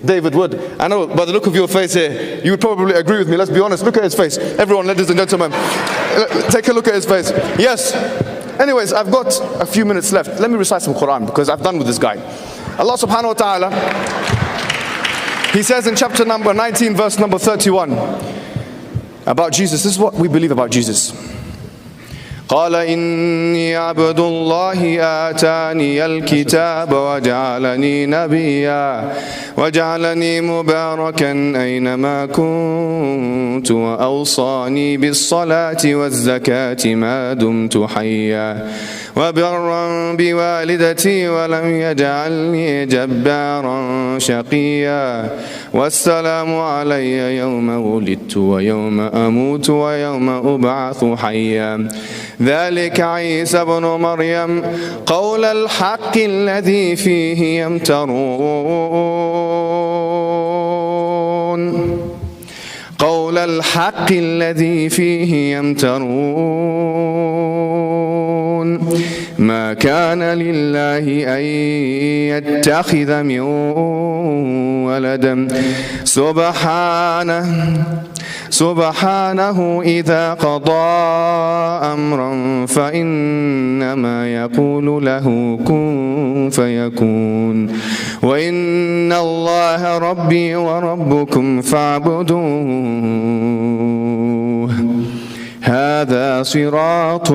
David would. I know by the look of your face here, you would probably agree with me. Let's be honest. Look at his face. Everyone, ladies and gentlemen, take a look at his face. Yes. Anyways, I've got a few minutes left. Let me recite some Quran because I've done with this guy. Allah subhanahu wa ta'ala, He says in chapter number 19, verse number 31, about Jesus. This is what we believe about Jesus. قال إني عبد الله آتاني الكتاب وجعلني نبيا وجعلني مباركا أينما كنت وأوصاني بالصلاة والزكاة ما دمت حيا وبرا بوالدتي ولم يجعلني جبارا شقيا والسلام علي يوم ولدت ويوم أموت ويوم أبعث حيا ذلك عيسى بن مريم قول الحق الذي فيه يمترون قول الحق الذي فيه يمترون ما كان لله أن يتخذ من ولد سبحانه إذا قضى أمرا فإنما يقول له كن فيكون وإن الله ربي وربكم فاعبدوه هذا صراط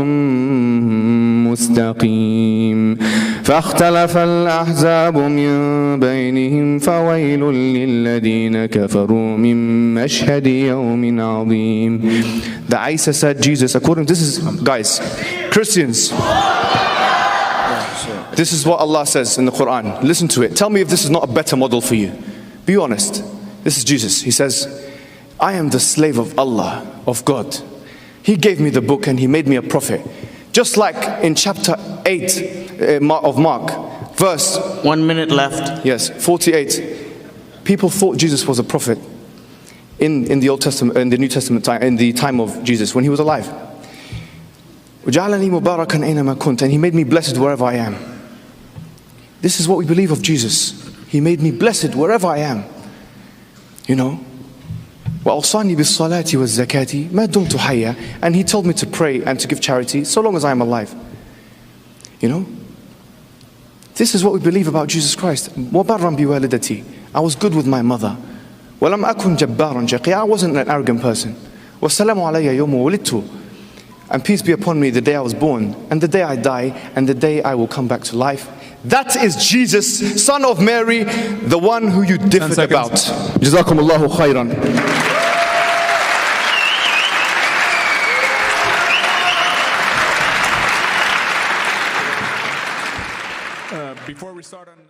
مستقيم فاختلف الأحزاب من بينهم فويل للذين كفروا من مشهد يوم عظيم. The Isa said Jesus, according to this is, guys, Christians, this is what Allah says in the Quran. Listen to it. Tell me if this is not a better model for you. Be honest. This is Jesus. He says, I am the slave of Allah, of God. He gave me the book and He made me a prophet. Just like in chapter 8 of Mark, verse 1 minute left. Yes, 48. People thought Jesus was a prophet in the Old Testament, in the New Testament time, in the time of Jesus when He was alive. وَجَعَلَنِي مُبَارَكًا أَيْنَمَا كُنْتَ, and He made me blessed wherever I am. This is what we believe of Jesus. He made me blessed wherever I am. You know. وَأَوْصَانِي بِالصَّلَاةِ وَالزَّكَاةِ مَا دُمْتُ حَيًّا, and He told me to pray and to give charity so long as I am alive. You know? This is what we believe about Jesus Christ. وَبَرًّا بِوَالِدَتِي, I was good with my mother. وَلَمْ أَكُنْ جَبَّارًا شَقِيًّا, I wasn't an arrogant person. وَالسَّلَامُ عَلَيَّ يَوْمَ وُلِدتُّ, and peace be upon me the day I was born, and the day I die, and the day I will come back to life. That is Jesus, son of Mary, the one who you differed about. Akumullahu, khayran. Before we start on